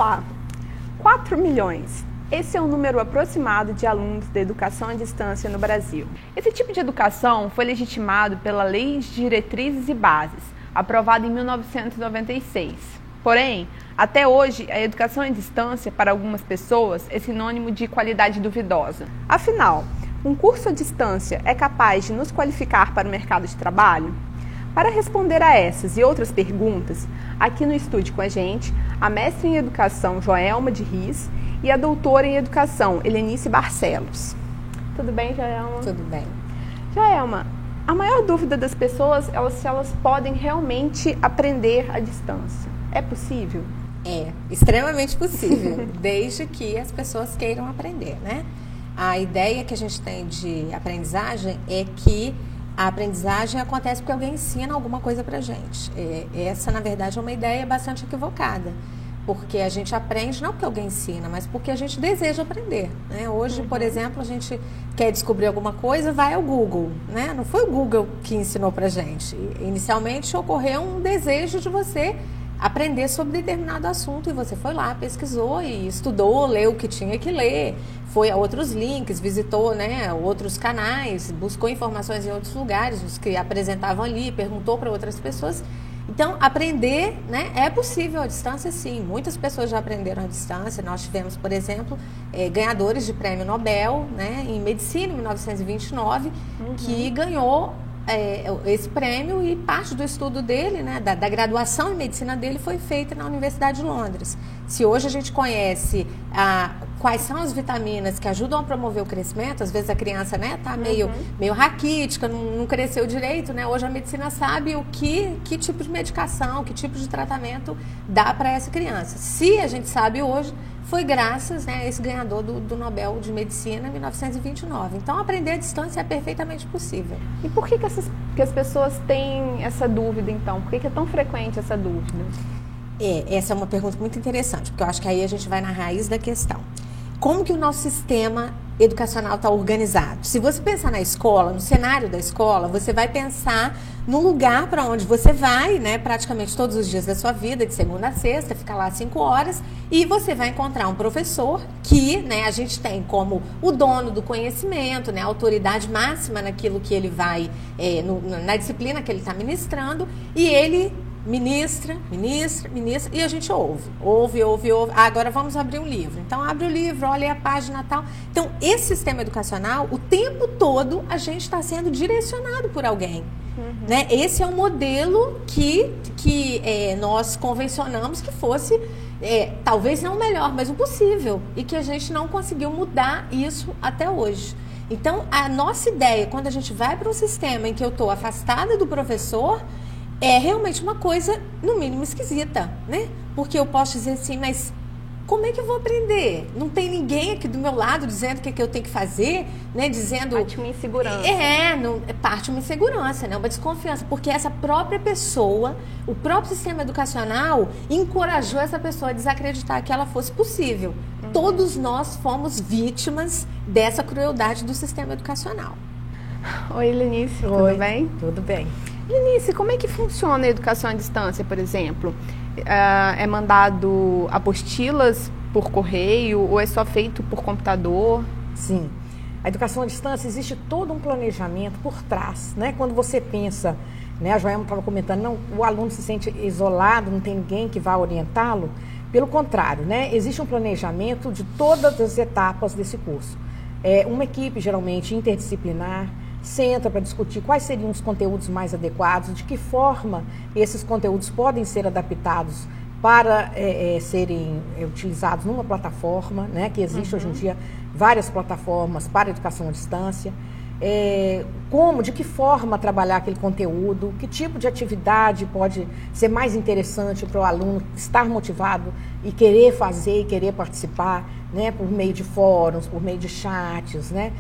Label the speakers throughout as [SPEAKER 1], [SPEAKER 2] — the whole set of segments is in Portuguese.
[SPEAKER 1] Olá! 4 milhões. Esse é o número aproximado de alunos da educação à distância no Brasil. Esse tipo de educação foi legitimado pela Lei de Diretrizes e Bases, aprovada em 1996. Porém, até hoje, a educação à distância, para algumas pessoas, é sinônimo de qualidade duvidosa. Afinal, um curso à distância é capaz de nos qualificar para o mercado de trabalho? Para responder a essas e outras perguntas, aqui no estúdio com a gente, a mestre em Educação Joelma de Riz e a doutora em Educação Helenice Barcelos. Tudo bem, Joelma?
[SPEAKER 2] Tudo bem.
[SPEAKER 1] Joelma, a maior dúvida das pessoas é se elas podem realmente aprender à distância. É possível?
[SPEAKER 2] É extremamente possível, desde que as pessoas queiram aprender, né? A ideia que a gente tem de aprendizagem é que a aprendizagem acontece porque alguém ensina alguma coisa pra gente. Essa, na verdade, é uma ideia bastante equivocada. Porque a gente aprende não porque alguém ensina, mas porque a gente deseja aprender, né? Hoje, por exemplo, a gente quer descobrir alguma coisa, vai ao Google, né? Não foi o Google que ensinou pra gente. Inicialmente, ocorreu um desejo de você aprender sobre determinado assunto e você foi lá, pesquisou e estudou, leu o que tinha que ler, foi a outros links, visitou, né, outros canais, buscou informações em outros lugares, os que apresentavam ali, perguntou para outras pessoas. Então, aprender, né, é possível à distância, sim. Muitas pessoas já aprenderam à distância. Nós tivemos, por exemplo, ganhadores de prêmio Nobel, né, em medicina, em 1929, que ganhou esse prêmio e parte do estudo dele, né, da graduação em medicina dele foi feita na Universidade de Londres. Se hoje a gente conhece quais são as vitaminas que ajudam a promover o crescimento, às vezes a criança, né, tá meio raquítica, não cresceu direito, né? Hoje a medicina sabe que tipo de medicação, que tipo de tratamento dá para essa criança. Se a gente sabe hoje, foi graças, né, a esse ganhador do Nobel de Medicina em 1929. Então, aprender à distância é perfeitamente possível.
[SPEAKER 1] E por que as pessoas têm essa dúvida, então? Por que é tão frequente essa dúvida?
[SPEAKER 2] Essa é uma pergunta muito interessante, porque eu acho que aí a gente vai na raiz da questão. Como que o nosso sistema educacional está organizado? Se você pensar na escola, no cenário da escola, você vai pensar no lugar para onde você vai, né, praticamente todos os dias da sua vida, de segunda a sexta, fica lá 5 horas, e você vai encontrar um professor que, né, a gente tem como o dono do conhecimento, né, a autoridade máxima naquilo que ele vai, na disciplina que ele está ministrando, e ele ministra, e a gente ouve. Agora vamos abrir um livro. Então, abre o livro, olha a página tal. Então, esse sistema educacional, o tempo todo, a gente está sendo direcionado por alguém. Né? Esse é o modelo que nós convencionamos que fosse, talvez não o melhor, mas o possível. E que a gente não conseguiu mudar isso até hoje. Então, a nossa ideia, quando a gente vai para um sistema em que eu estou afastada do professor, é realmente uma coisa, no mínimo, esquisita, né? Porque eu posso dizer assim, mas como é que eu vou aprender? Não tem ninguém aqui do meu lado dizendo o que eu tenho que fazer, né? Dizendo...
[SPEAKER 1] Parte uma insegurança.
[SPEAKER 2] Parte uma insegurança, né? Uma desconfiança. Porque essa própria pessoa, o próprio sistema educacional, encorajou essa pessoa a desacreditar que ela fosse possível. Todos nós fomos vítimas dessa crueldade do sistema educacional.
[SPEAKER 1] Oi, Helenice, tudo bem?
[SPEAKER 2] Tudo bem.
[SPEAKER 1] Helenice, como é que funciona a educação à distância, por exemplo? É mandado apostilas por correio ou é só feito por computador?
[SPEAKER 3] Sim. A educação à distância, existe todo um planejamento por trás, né? Quando você pensa, né, a Joelma estava comentando, não, o aluno se sente isolado, não tem ninguém que vá orientá-lo. Pelo contrário, né? Existe um planejamento de todas as etapas desse curso. Uma equipe, geralmente, interdisciplinar, senta para discutir quais seriam os conteúdos mais adequados, de que forma esses conteúdos podem ser adaptados para serem utilizados numa plataforma, né, que existe hoje em dia várias plataformas para educação à distância, de que forma trabalhar aquele conteúdo, que tipo de atividade pode ser mais interessante para o aluno estar motivado e querer fazer e querer participar, né, por meio de fóruns, por meio de chats, né,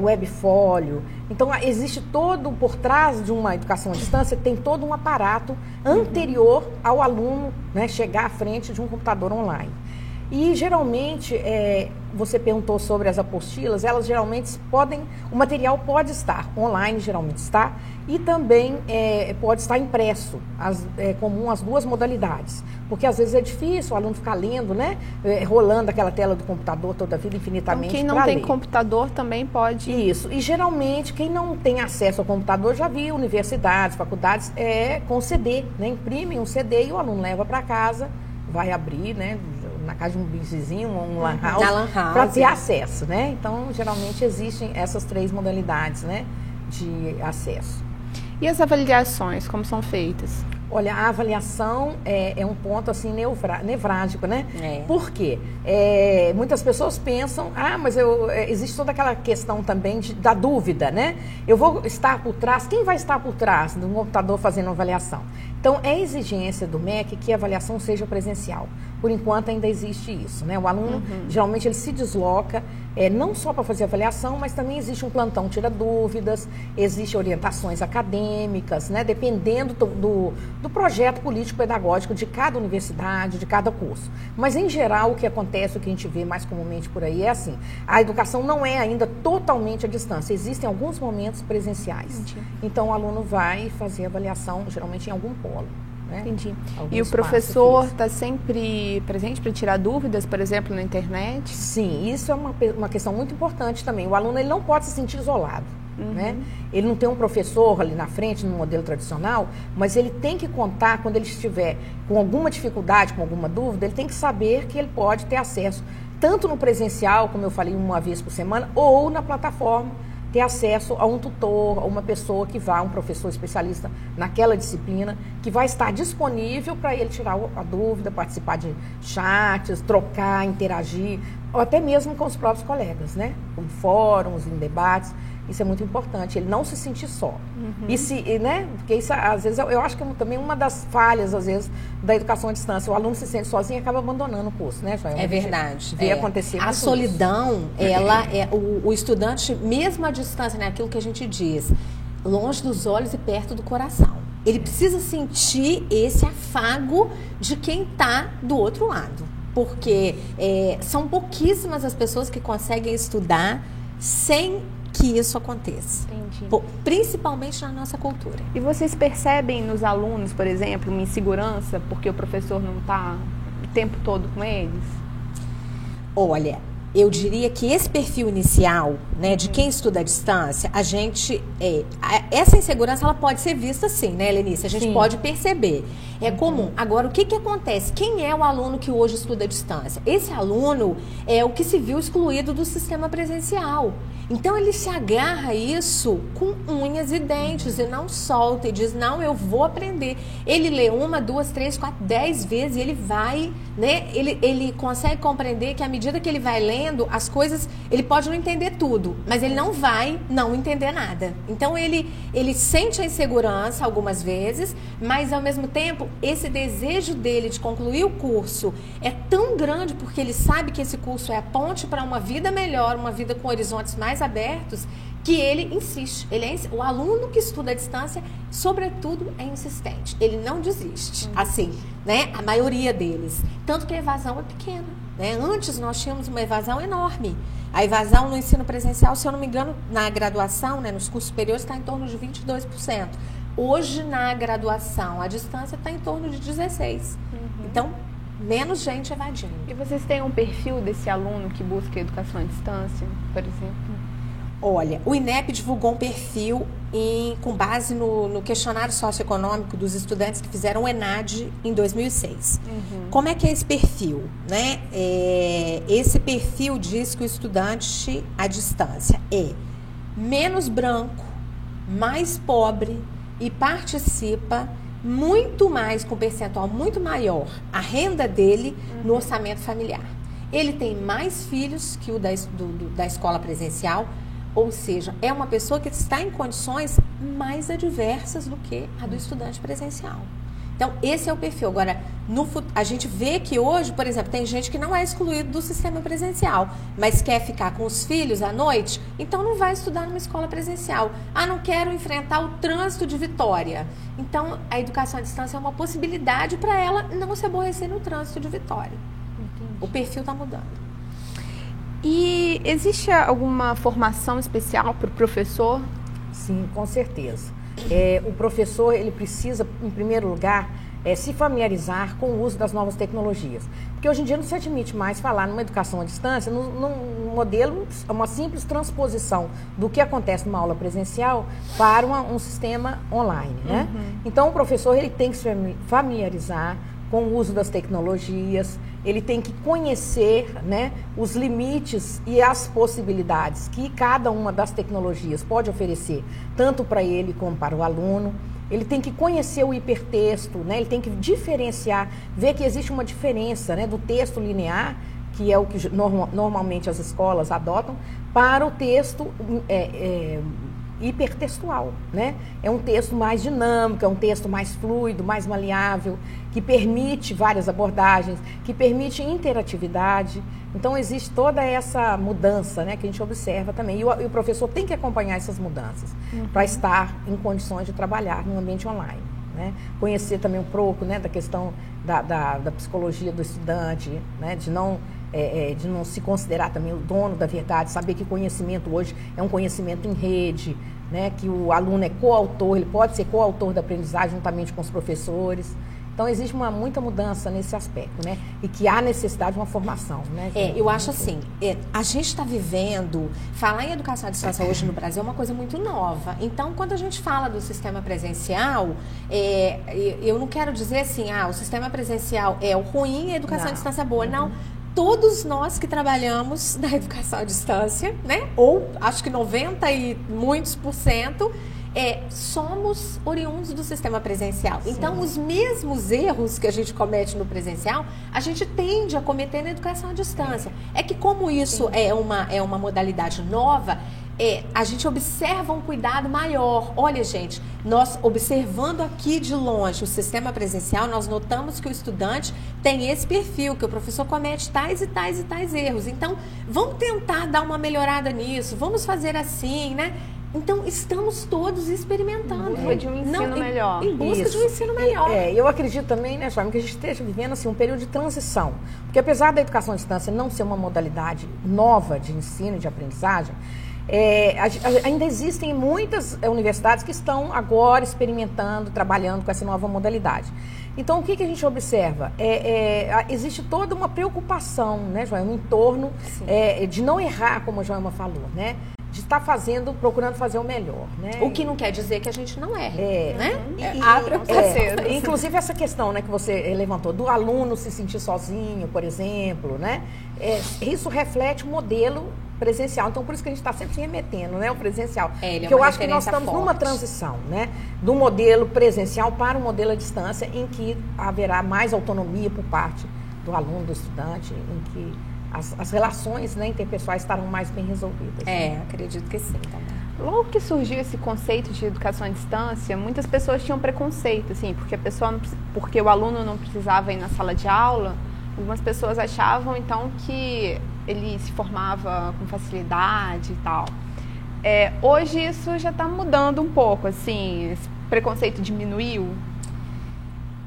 [SPEAKER 3] webfólio. Então, existe todo, por trás de uma educação à distância, tem todo um aparato anterior ao aluno, né, chegar à frente de um computador online. E, geralmente, você perguntou sobre as apostilas, elas geralmente o material pode estar online, geralmente está, e também pode estar impresso, é comum as duas modalidades, porque às vezes é difícil o aluno ficar lendo, né, rolando aquela tela do computador toda a vida infinitamente.
[SPEAKER 1] Então, quem não tem computador também pode...
[SPEAKER 3] Isso, e geralmente quem não tem acesso ao computador, já vi universidades, faculdades, com CD, né, imprimem um CD e o aluno leva para casa, vai abrir, né, na casa de um vizinho, um lan house, para ter acesso, né? Então, geralmente existem essas 3 modalidades, né, de acesso.
[SPEAKER 1] E as avaliações, como são feitas?
[SPEAKER 3] Olha, a avaliação é um ponto assim nevrágico, né? Por quê? Muitas pessoas pensam, mas existe toda aquela questão também da dúvida, né? Eu vou estar por trás, quem vai estar por trás do computador fazendo uma avaliação? Então, é exigência do MEC que a avaliação seja presencial. Por enquanto, ainda existe isso, né? O aluno, geralmente, ele se desloca, não só para fazer avaliação, mas também existe um plantão tira dúvidas, existem orientações acadêmicas, né? Dependendo do projeto político-pedagógico de cada universidade, de cada curso. Mas, em geral, o que acontece, o que a gente vê mais comumente por aí é assim, a educação não é ainda totalmente à distância, existem alguns momentos presenciais. Entendi. Então, o aluno vai fazer avaliação, geralmente, em algum polo. Né?
[SPEAKER 1] Entendi. E o professor está sempre presente para tirar dúvidas, por exemplo, na internet?
[SPEAKER 3] Sim, isso é uma questão muito importante também. O aluno ele não pode se sentir isolado. Né? Ele não tem um professor ali na frente, no modelo tradicional, mas ele tem que contar, quando ele estiver com alguma dificuldade, com alguma dúvida, ele tem que saber que ele pode ter acesso, tanto no presencial, como eu falei, uma vez por semana, ou na plataforma, ter acesso a um tutor, a uma pessoa que vá, um professor especialista naquela disciplina, que vai estar disponível para ele tirar a dúvida, participar de chats, trocar, interagir, ou até mesmo com os próprios colegas, né? Em fóruns, em debates. Isso é muito importante, ele não se sentir só. Né? Porque isso, às vezes, eu acho que é também uma das falhas, às vezes, da educação à distância. O aluno se sente sozinho e acaba abandonando o curso, né, Joel?
[SPEAKER 2] É verdade.
[SPEAKER 3] Vê acontecer
[SPEAKER 2] a solidão, ela o estudante, mesmo à distância, né, aquilo que a gente diz, longe dos olhos e perto do coração. Ele precisa sentir esse afago de quem está do outro lado. Porque são pouquíssimas as pessoas que conseguem estudar sem que isso aconteça. Entendi. Principalmente na nossa cultura.
[SPEAKER 1] E vocês percebem nos alunos, por exemplo, uma insegurança porque o professor não está o tempo todo com eles?
[SPEAKER 2] Olha, eu diria que esse perfil inicial, né, de quem estuda à distância, a gente... essa insegurança, ela pode ser vista sim, né, Lenice? A gente pode perceber. É comum. Agora, o que acontece? Quem é o aluno que hoje estuda à distância? Esse aluno é o que se viu excluído do sistema presencial. Então, ele se agarra a isso com unhas e dentes e não solta e diz, não, eu vou aprender. Ele lê 1, 2, 3, 4, 10 vezes e ele vai, né? Ele consegue compreender que à medida que ele vai lendo, as coisas, ele pode não entender tudo, mas ele não vai não entender nada. Então, ele sente a insegurança algumas vezes, mas ao mesmo tempo, esse desejo dele de concluir o curso é tão grande porque ele sabe que esse curso é a ponte para uma vida melhor, uma vida com horizontes mais abertos, que ele insiste. O aluno que estuda à distância, sobretudo, é insistente. Ele não desiste. Assim, né? A maioria deles. Tanto que a evasão é pequena. Né? Antes nós tínhamos uma evasão enorme. A evasão no ensino presencial, se eu não me engano, na graduação, né, nos cursos superiores, está em torno de 22%. Hoje, na graduação, a distância está em torno de 16%. Então, menos gente evadindo.
[SPEAKER 1] E vocês têm um perfil desse aluno que busca educação à distância, por exemplo?
[SPEAKER 2] Olha, o INEP divulgou um perfil com base no questionário socioeconômico dos estudantes que fizeram o ENAD em 2006. Como é que é esse perfil? Né? Esse perfil diz que o estudante à distância é menos branco, mais pobre e participa muito mais, com percentual muito maior, a renda dele no orçamento familiar. Ele tem mais filhos que o da escola presencial, ou seja, é uma pessoa que está em condições mais adversas do que a do estudante presencial. Então, esse é o perfil. Agora, a gente vê que hoje, por exemplo, tem gente que não é excluído do sistema presencial, mas quer ficar com os filhos à noite, então não vai estudar numa escola presencial. Não quero enfrentar o trânsito de Vitória. Então, a educação à distância é uma possibilidade para ela não se aborrecer no trânsito de Vitória. Entendi. O perfil está mudando.
[SPEAKER 1] E existe alguma formação especial para o professor?
[SPEAKER 3] Sim, com certeza. O professor, ele precisa, em primeiro lugar, se familiarizar com o uso das novas tecnologias. Porque hoje em dia não se admite mais falar numa educação à distância, num modelo, uma simples transposição do que acontece numa aula presencial para um sistema online, né? Então, o professor, ele tem que se familiarizar com o uso das tecnologias, ele tem que conhecer, né, os limites e as possibilidades que cada uma das tecnologias pode oferecer, tanto para ele como para o aluno. Ele tem que conhecer o hipertexto, né, ele tem que diferenciar, ver que existe uma diferença, né, do texto linear, que é o que normalmente as escolas adotam, para o texto hipertextual, né? É um texto mais dinâmico, é um texto mais fluido, mais maleável, que permite várias abordagens, que permite interatividade. Então, existe toda essa mudança, né, que a gente observa também. E o professor tem que acompanhar essas mudanças para estar em condições de trabalhar no ambiente online, né? Conhecer também um pouco, né, da questão da psicologia do estudante, né, de não se considerar também o dono da verdade, saber que conhecimento hoje é um conhecimento em rede, né, que o aluno é coautor, ele pode ser coautor da aprendizagem juntamente com os professores. Então, existe muita mudança nesse aspecto, né? E que há necessidade de uma formação, né?
[SPEAKER 2] Eu acho assim, a gente está vivendo, falar em educação à distância hoje no Brasil é uma coisa muito nova. Então, quando a gente fala do sistema presencial, eu não quero dizer assim, o sistema presencial é o ruim e a educação à distância é boa. Não. Todos nós que trabalhamos na educação à distância, né? Ou acho que 90 e muitos %, somos oriundos do sistema presencial. Sim. Então, os mesmos erros que a gente comete no presencial, a gente tende a cometer na educação à distância. É que como isso é uma modalidade nova, a gente observa um cuidado maior. Olha, gente, nós observando aqui de longe o sistema presencial, nós notamos que o estudante tem esse perfil, que o professor comete tais e tais e tais erros. Então, vamos tentar dar uma melhorada nisso, vamos fazer assim, né? Então, estamos todos experimentando.
[SPEAKER 1] Em busca de um ensino melhor.
[SPEAKER 2] Em busca de um ensino melhor.
[SPEAKER 3] Eu acredito também, né, Joana, que a gente esteja vivendo assim, um período de transição. Porque apesar da educação à distância não ser uma modalidade nova de ensino e de aprendizagem, ainda existem muitas universidades que estão agora experimentando, trabalhando com essa nova modalidade. Então, o que a gente observa? Existe toda uma preocupação, né, Joelma, em torno de não errar, como a Joelma falou, né? De estar procurando fazer o melhor, né?
[SPEAKER 2] O que não quer dizer que a gente não erre, né?
[SPEAKER 3] Inclusive essa questão, né, que você levantou, do aluno se sentir sozinho, por exemplo, né? Isso reflete o modelo presencial. Então, por isso que a gente está sempre se remetendo, né, o presencial. Porque eu acho que nós estamos numa transição, né, do modelo presencial para o modelo à distância, em que haverá mais autonomia por parte do aluno, do estudante, em que as relações, né, interpessoais estarão mais bem resolvidas.
[SPEAKER 2] Né? Acredito que sim também.
[SPEAKER 1] Logo que surgiu esse conceito de educação à distância, muitas pessoas tinham preconceito, assim, porque o aluno não precisava ir na sala de aula. Algumas pessoas achavam, então, que ele se formava com facilidade e tal. Hoje isso já está mudando um pouco, assim, esse preconceito diminuiu?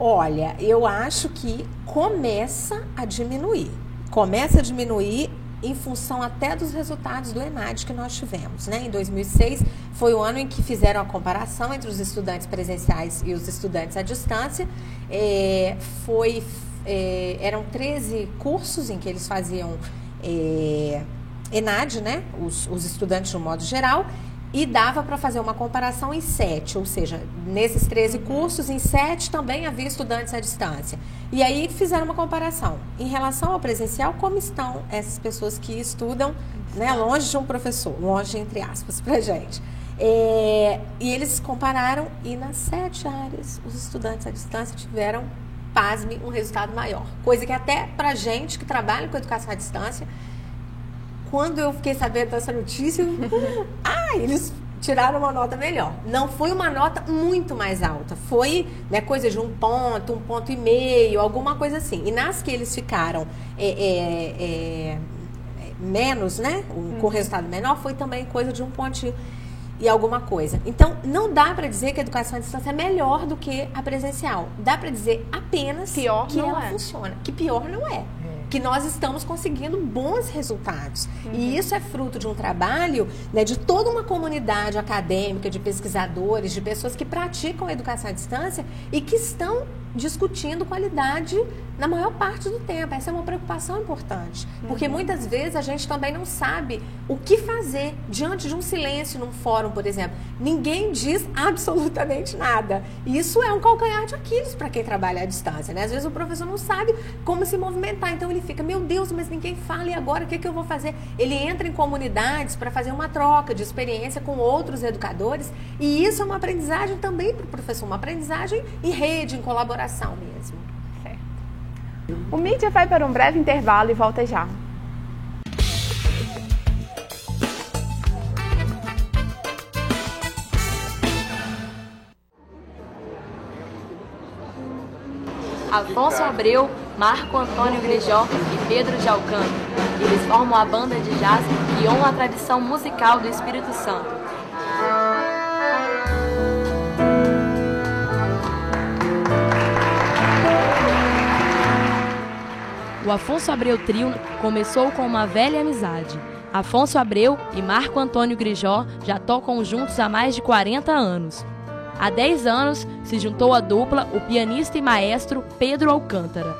[SPEAKER 2] Olha, eu acho que começa a diminuir. Começa a diminuir em função até dos resultados do ENAD que nós tivemos, né? Em 2006 foi o ano em que fizeram a comparação entre os estudantes presenciais e os estudantes à distância. Eram 13 cursos em que eles faziam ENAD, né? Os estudantes de um modo geral, e dava para fazer uma comparação em 7, ou seja, nesses 13 cursos, em 7 também havia estudantes à distância. E aí fizeram uma comparação. Em relação ao presencial, como estão essas pessoas que estudam, né, longe de um professor, longe entre aspas, pra gente. E eles compararam e nas 7 áreas os estudantes à distância tiveram, pasme, um resultado maior. Coisa que até pra gente que trabalha com educação à distância, quando eu fiquei sabendo dessa notícia, eles tiraram uma nota melhor. Não foi uma nota muito mais alta, foi, né, coisa de 1 ponto, 1,5 ponto, alguma coisa assim. E nas que eles ficaram menos, né, com resultado menor, foi também coisa de 1 ponto e alguma coisa. Então, não dá para dizer que a educação à distância é melhor do que a presencial. Dá para dizer apenas que ela funciona, que pior não é. que nós estamos conseguindo bons resultados. E isso é fruto de um trabalho, né, de toda uma comunidade acadêmica, de pesquisadores, de pessoas que praticam a educação à distância e que estão discutindo qualidade na maior parte do tempo. Essa é uma preocupação importante, porque muitas vezes a gente também não sabe o que fazer diante de um silêncio num fórum, por exemplo. Ninguém diz absolutamente nada. E isso é um calcanhar de Aquiles para quem trabalha à distância, né? Às vezes o professor não sabe como se movimentar, então ele fica, meu Deus, mas ninguém fala, e agora o que eu vou fazer? Ele entra em comunidades para fazer uma troca de experiência com outros educadores, e isso é uma aprendizagem também para o professor, uma aprendizagem em rede, em colaboração mesmo.
[SPEAKER 1] Certo. O Mídia vai para um breve intervalo e volta já.
[SPEAKER 4] Afonso Abreu, Marco Antônio Grejó e Pedro de Alcântara. Eles formam a banda de jazz que honra a tradição musical do Espírito Santo. O Afonso Abreu Trio começou com uma velha amizade. Afonso Abreu e Marco Antônio Grejó já tocam juntos há mais de 40 anos. Há 10 anos, se juntou à dupla o pianista e maestro Pedro Alcântara.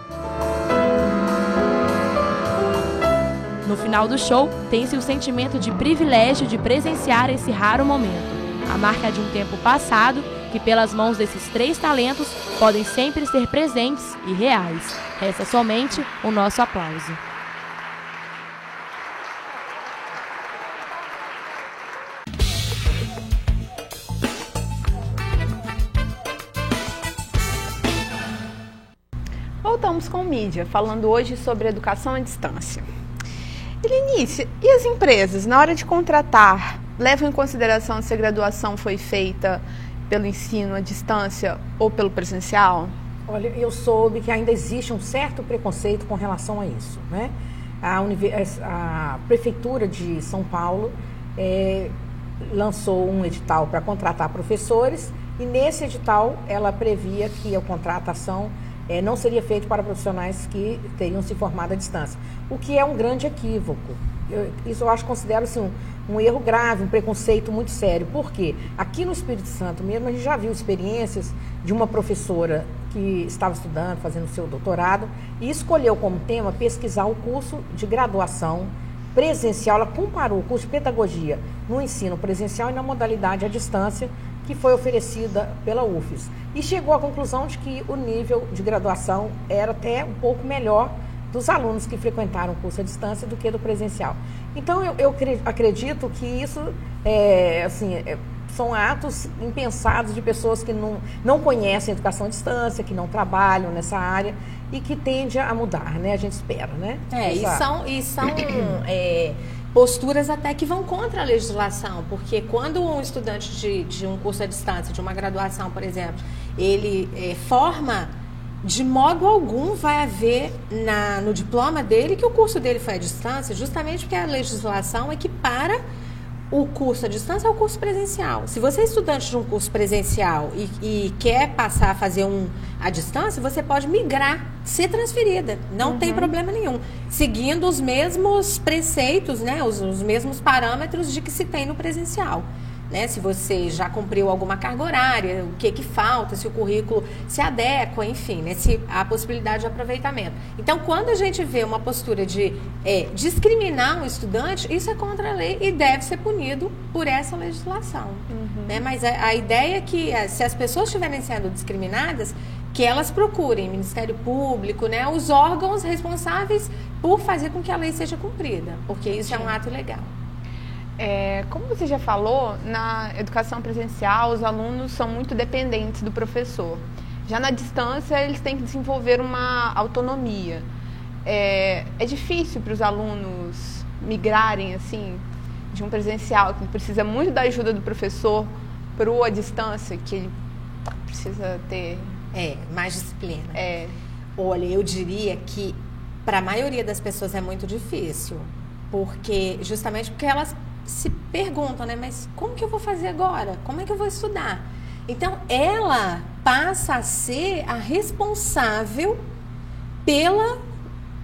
[SPEAKER 4] No final do show, tem-se o sentimento de privilégio de presenciar esse raro momento, a marca de um tempo passado que, pelas mãos desses 3 talentos, podem sempre ser presentes e reais. Resta somente o nosso aplauso.
[SPEAKER 1] Voltamos com o Mídia, falando hoje sobre educação à distância. Helenice, e as empresas, na hora de contratar, levam em consideração se a graduação foi feita pelo ensino à distância ou pelo presencial?
[SPEAKER 3] Olha, eu soube que ainda existe um certo preconceito com relação a isso, né? A Prefeitura de São Paulo lançou um edital para contratar professores e nesse edital ela previa que a contratação não seria feito para profissionais que teriam se formado à distância, o que é um grande equívoco. Isso eu considero assim, um erro grave, um preconceito muito sério. Por quê? Aqui no Espírito Santo mesmo, a gente já viu experiências de uma professora que estava estudando, fazendo seu doutorado, e escolheu como tema pesquisar o curso de graduação presencial. Ela comparou o curso de pedagogia no ensino presencial e na modalidade à distância, que foi oferecida pela UFES. E chegou à conclusão de que o nível de graduação era até um pouco melhor dos alunos que frequentaram o curso à distância do que do presencial. Então, eu acredito que isso são atos impensados de pessoas que não conhecem a educação à distância, que não trabalham nessa área e que tende a mudar, né? A gente espera, né?
[SPEAKER 2] E são posturas até que vão contra a legislação, porque quando um estudante de um curso à distância, de uma graduação, por exemplo, ele forma, de modo algum vai haver no diploma dele que o curso dele foi à distância, justamente porque a legislação equipara o curso à distância ao curso presencial. Se você é estudante de um curso presencial e quer passar a fazer um à distância, você pode migrar, ser transferida, não tem problema nenhum, seguindo os mesmos preceitos, né, os mesmos parâmetros de que se tem no presencial. Né, se você já cumpriu alguma carga horária, o que falta, se o currículo se adequa, enfim, né, se há possibilidade de aproveitamento. Então, quando a gente vê uma postura de discriminar um estudante, isso é contra a lei e deve ser punido por essa legislação. Né? Mas a ideia é que, se as pessoas estiverem sendo discriminadas, que elas procurem Ministério Público, né, os órgãos responsáveis por fazer com que a lei seja cumprida, porque isso é um ato ilegal.
[SPEAKER 1] Como você já falou, na educação presencial, os alunos são muito dependentes do professor. Já na distância, eles têm que desenvolver uma autonomia. É difícil para os alunos migrarem assim, de um presencial, que precisa muito da ajuda do professor, para o à distância, que ele precisa ter...
[SPEAKER 2] mais disciplina. Olha, eu diria que para a maioria das pessoas é muito difícil, justamente porque elas se perguntam, né? Mas como que eu vou fazer agora? Como é que eu vou estudar? Então, ela passa a ser a responsável pela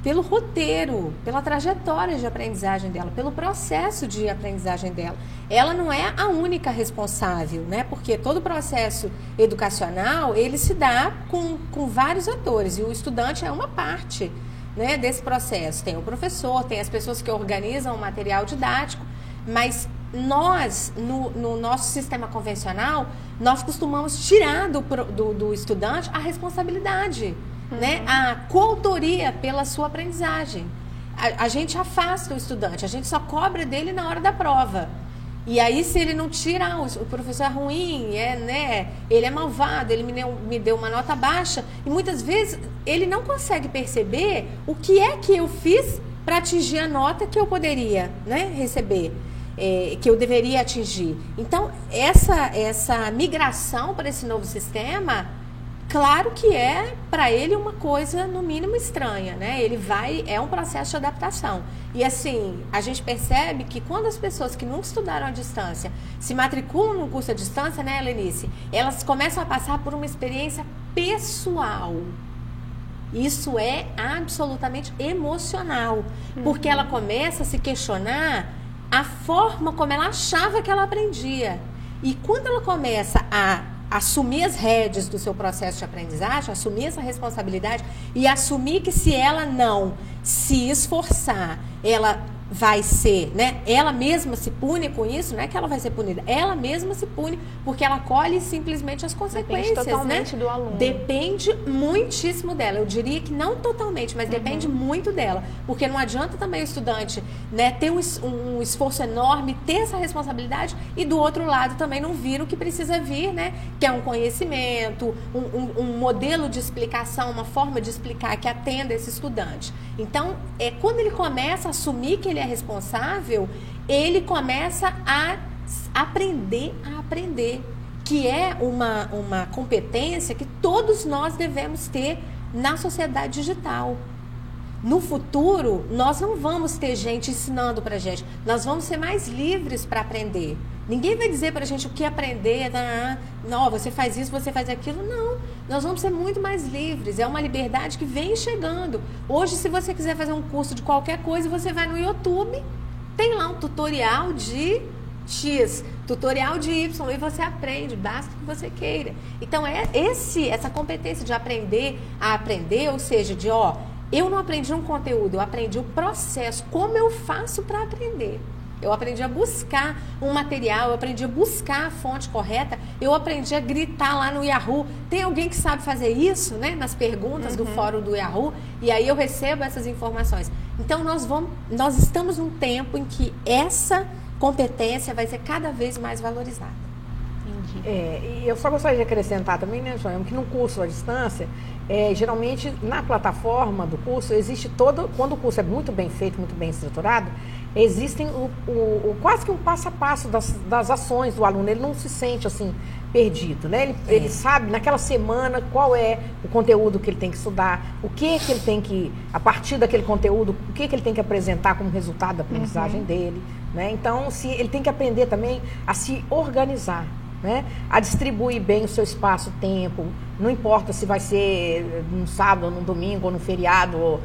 [SPEAKER 2] pelo roteiro, pela trajetória de aprendizagem dela, pelo processo de aprendizagem dela. Ela não é a única responsável, né? Porque todo o processo educacional, ele se dá com vários atores, e o estudante é uma parte, né, desse processo. Tem o professor, tem as pessoas que organizam o material didático, mas nós, no nosso sistema convencional, nós costumamos tirar do estudante a responsabilidade, né? A coautoria pela sua aprendizagem. A gente afasta o estudante, a gente só cobra dele na hora da prova. E aí, se ele não tira, o professor é ruim, né? Ele é malvado, ele me deu uma nota baixa, e muitas vezes ele não consegue perceber o que é que eu fiz para atingir a nota que eu poderia, né, receber. Que eu deveria atingir. Então, essa migração para esse novo sistema, claro que é para ele uma coisa no mínimo estranha, né? É um processo de adaptação. E assim, a gente percebe que quando as pessoas que nunca estudaram à distância se matriculam no curso à distância, né, Lenice? Elas começam a passar por uma experiência pessoal. Isso é absolutamente emocional, porque ela começa a se questionar a forma como ela achava que ela aprendia. E quando ela começa a assumir as rédeas do seu processo de aprendizagem, assumir essa responsabilidade e assumir que se ela não se esforçar, ela vai ser, né? Ela mesma se pune com isso, não é que ela vai ser punida, ela mesma se pune, porque ela colhe simplesmente as consequências.
[SPEAKER 1] Depende totalmente, né, do aluno.
[SPEAKER 2] Depende muitíssimo dela. Eu diria que não totalmente, mas depende muito dela. Porque não adianta também o estudante, né, ter um esforço enorme, ter essa responsabilidade, e do outro lado também não vir o que precisa vir, né? Que é um conhecimento, um modelo de explicação, uma forma de explicar que atenda esse estudante. Então, quando ele começa a assumir que ele é responsável, ele começa a aprender, que é uma competência que todos nós devemos ter na sociedade digital. No futuro, nós não vamos ter gente ensinando pra gente, nós vamos ser mais livres para aprender. Ninguém vai dizer pra gente o que aprender, não, você faz isso, você faz aquilo, não. Nós vamos ser muito mais livres, é uma liberdade que vem chegando. Hoje, se você quiser fazer um curso de qualquer coisa, você vai no YouTube, tem lá um tutorial de X, tutorial de Y, e você aprende, basta que você queira. Então, essa competência de aprender a aprender, ou seja, eu não aprendi um conteúdo, eu aprendi o processo, como eu faço para aprender. Eu aprendi a buscar um material, eu aprendi a buscar a fonte correta, eu aprendi a gritar lá no Yahoo. Tem alguém que sabe fazer isso, né? Nas perguntas do fórum do Yahoo, e aí eu recebo essas informações. Então, nós estamos num tempo em que essa competência vai ser cada vez mais valorizada.
[SPEAKER 3] E eu só gostaria de acrescentar também, né, Joelma, que no curso à distância, geralmente na plataforma do curso existe quando o curso é muito bem feito, muito bem estruturado, existem quase que um passo a passo das ações do aluno. Ele não se sente assim perdido, né? Ele sabe naquela semana qual é o conteúdo que ele tem que estudar, o que ele tem que, a partir daquele conteúdo, o que ele tem que apresentar como resultado da aprendizagem dele, né? Então, ele tem que aprender também a se organizar, né? A distribuir bem o seu espaço-tempo, não importa se vai ser num sábado, ou num domingo, ou num feriado,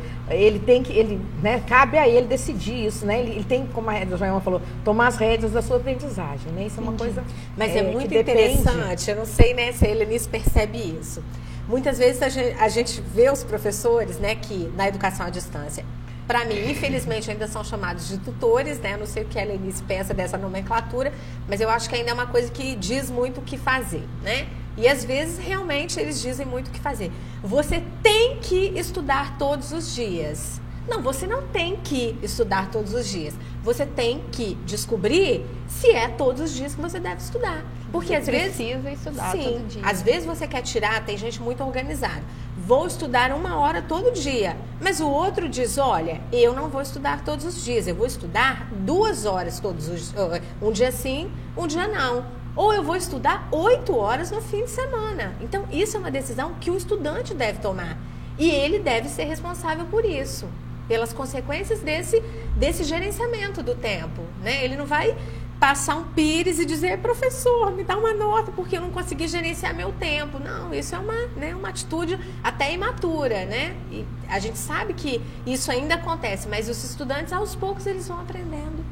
[SPEAKER 3] né, cabe a ele decidir isso, né? Ele tem, como a Joelma falou, tomar as rédeas da sua aprendizagem, né? Isso é uma coisa...
[SPEAKER 2] Mas é muito interessante, eu não sei, né, se a Helenice percebe isso. Muitas vezes a gente vê os professores, né, que na educação à distância, para mim, infelizmente, ainda são chamados de tutores, né? Não sei o que a Lenice pensa dessa nomenclatura, mas eu acho que ainda é uma coisa que diz muito o que fazer, né? E às vezes, realmente, eles dizem muito o que fazer. Você tem que estudar todos os dias. Não, você não tem que estudar todos os dias. Você tem que descobrir se é todos os dias que você deve estudar. Porque às vezes...
[SPEAKER 1] precisa estudar todo dia.
[SPEAKER 2] Às vezes você quer tirar, tem gente muito organizada. Vou estudar 1 hora todo dia. Mas o outro diz, olha, eu não vou estudar todos os dias. Eu vou estudar 2 horas todos os dias. Um dia sim, um dia não. Ou eu vou estudar 8 horas no fim de semana. Então, isso é uma decisão que o estudante deve tomar. E ele deve ser responsável por isso. Pelas consequências desse gerenciamento do tempo, né? Ele não vai passar um pires e dizer, professor, me dá uma nota porque eu não consegui gerenciar meu tempo. Não, isso é uma atitude até imatura, né? E a gente sabe que isso ainda acontece, mas os estudantes, aos poucos, eles vão aprendendo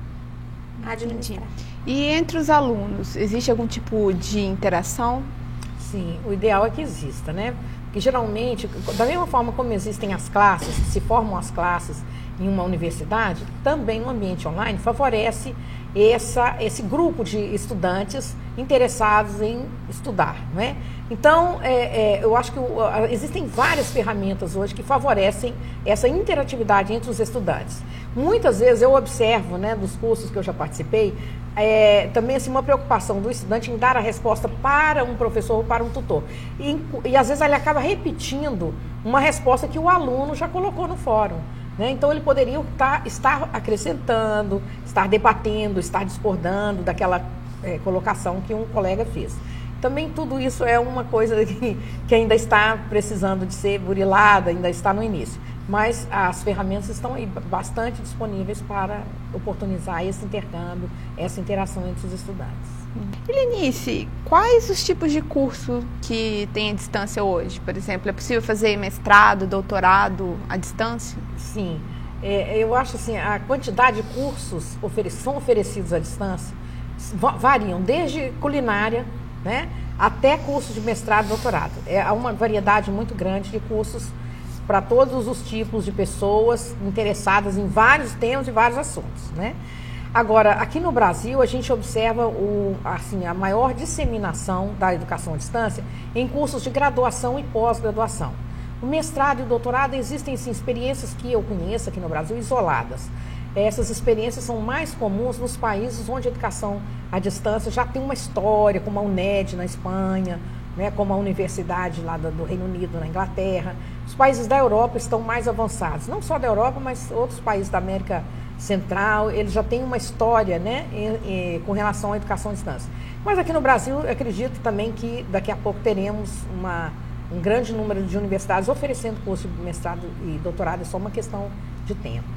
[SPEAKER 2] a administrar.
[SPEAKER 1] E entre os alunos, existe algum tipo de interação?
[SPEAKER 3] Sim, o ideal é que exista, né? Porque geralmente, da mesma forma como existem as classes, se formam as classes em uma universidade, também no ambiente online favorece esse grupo de estudantes interessados em estudar, não é? Então, eu acho que existem várias ferramentas hoje que favorecem essa interatividade entre os estudantes. Muitas vezes eu observo, né, dos cursos que eu já participei, também assim, uma preocupação do estudante em dar a resposta para um professor ou para um tutor. E às vezes ele acaba repetindo uma resposta que o aluno já colocou no fórum. Né? Então, ele poderia estar acrescentando, estar debatendo, estar discordando daquela colocação que um colega fez. Também tudo isso é uma coisa que ainda está precisando de ser burilada, ainda está no início. Mas as ferramentas estão aí bastante disponíveis para oportunizar esse intercâmbio, essa interação entre os estudantes.
[SPEAKER 1] E Lenice, quais os tipos de curso que tem à distância hoje? Por exemplo, é possível fazer mestrado, doutorado à distância?
[SPEAKER 3] Sim, eu acho assim, a quantidade de cursos são oferecidos à distância variam desde culinária, né, até cursos de mestrado e doutorado. Há uma variedade muito grande de cursos para todos os tipos de pessoas interessadas em vários temas e vários assuntos, né? Agora, aqui no Brasil, a gente observa a maior disseminação da educação à distância em cursos de graduação e pós-graduação. O mestrado e o doutorado existem sim, experiências que eu conheço aqui no Brasil isoladas. Essas experiências são mais comuns nos países onde a educação à distância já tem uma história, como a UNED na Espanha, né, como a Universidade lá do Reino Unido, na Inglaterra. Os países da Europa estão mais avançados, não só da Europa, mas outros países da América Central, eles já têm uma história, né, com relação à educação à distância. Mas aqui no Brasil, eu acredito também que daqui a pouco teremos um grande número de universidades oferecendo curso de mestrado e doutorado, é só uma questão de tempo.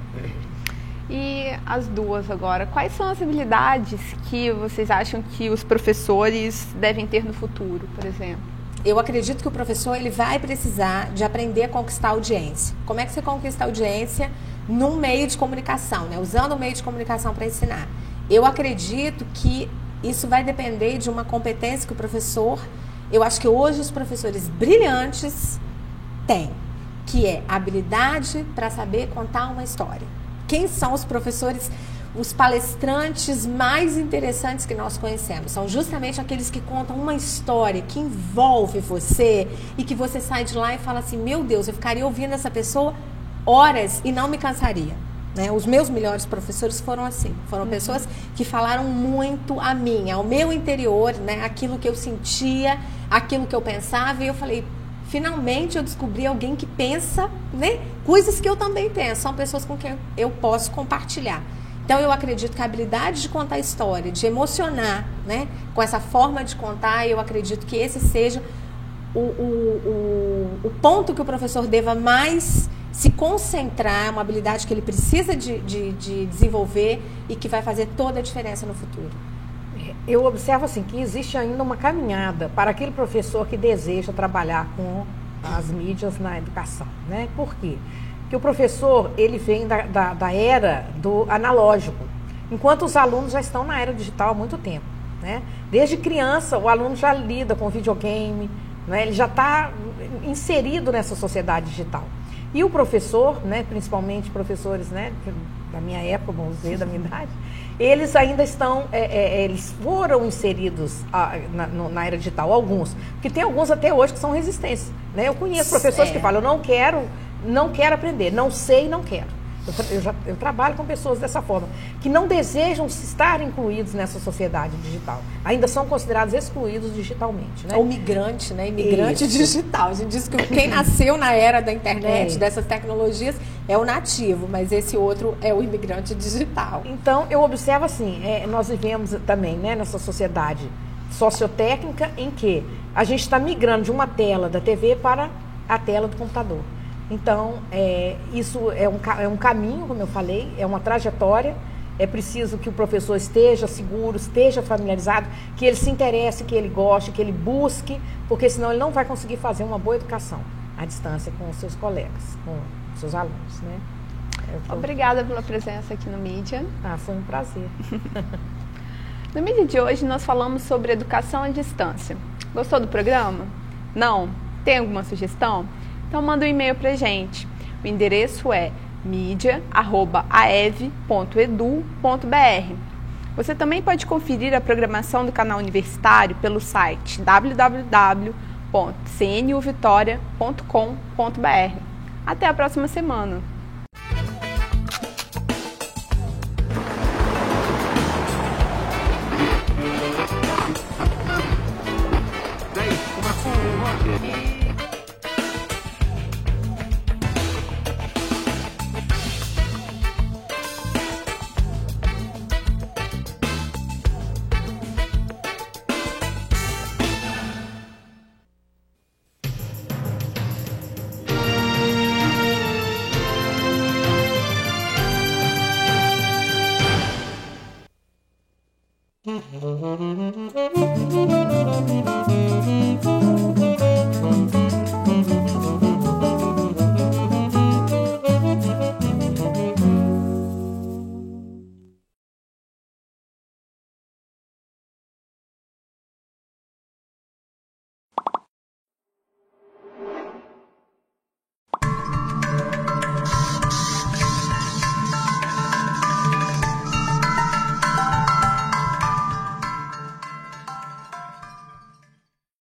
[SPEAKER 1] E as duas agora, quais são as habilidades que vocês acham que os professores devem ter no futuro, por exemplo?
[SPEAKER 2] Eu acredito que o professor ele vai precisar de aprender a conquistar a audiência. Como é que você conquista a audiência num meio de comunicação, né? Usando o meio de comunicação para ensinar? Eu acredito que isso vai depender de uma competência que o professor... Eu acho que hoje os professores brilhantes têm, que é a habilidade para saber contar uma história. Quem são os professores, os palestrantes mais interessantes que nós conhecemos? São justamente aqueles que contam uma história que envolve você e que você sai de lá e fala assim, meu Deus, eu ficaria ouvindo essa pessoa horas e não me cansaria. Né? Os meus melhores professores foram assim, foram pessoas que falaram muito a mim, ao meu interior, né? Aquilo que eu sentia, aquilo que eu pensava, e eu falei, finalmente eu descobri alguém que pensa, né, coisas que eu também penso, são pessoas com quem eu posso compartilhar. Então eu acredito que a habilidade de contar história, de emocionar, né, com essa forma de contar, eu acredito que esse seja o ponto que o professor deva mais se concentrar, uma habilidade que ele precisa de desenvolver e que vai fazer toda a diferença no futuro.
[SPEAKER 3] Eu observo assim que existe ainda uma caminhada para aquele professor que deseja trabalhar com as mídias na educação, né? Por quê? Porque o professor, ele vem da era do analógico, enquanto os alunos já estão na era digital há muito tempo, né? Desde criança, o aluno já lida com videogame, né? Ele já está inserido nessa sociedade digital. E o professor, né, principalmente professores, né, da minha época, vamos dizer, da minha idade, eles ainda estão, eles foram inseridos na era digital, alguns. Porque tem alguns até hoje que são resistentes. Né? Eu conheço professores que falam, eu não quero aprender, não sei e não quero. Eu trabalho com pessoas dessa forma, que não desejam estar incluídos nessa sociedade digital. Ainda são considerados excluídos digitalmente. Né?
[SPEAKER 2] Ou migrante, né? Imigrante digital. A gente diz que quem nasceu na era da internet, dessas tecnologias, é o nativo, mas esse outro é o imigrante digital.
[SPEAKER 3] Então, eu observo assim, nós vivemos também, né, nessa sociedade sociotécnica em que a gente está migrando de uma tela da TV para a tela do computador. Então, isso é um caminho, como eu falei, é uma trajetória É preciso que o professor esteja seguro, esteja familiarizado, que ele se interesse, que ele goste, que ele busque, porque senão ele não vai conseguir fazer uma boa educação à distância com os seus colegas, com os seus alunos, né?
[SPEAKER 1] Obrigada pela presença aqui no Mídia.
[SPEAKER 3] Foi um prazer.
[SPEAKER 1] No Mídia de hoje nós falamos sobre educação à distância. Gostou do programa? Não? Tem alguma sugestão? Então manda um e-mail pra gente. O endereço é media@aev.edu.br. Você também pode conferir a programação do canal universitário pelo site www.cnuvitoria.com.br. Até a próxima semana!
[SPEAKER 5] Daí, uma curva.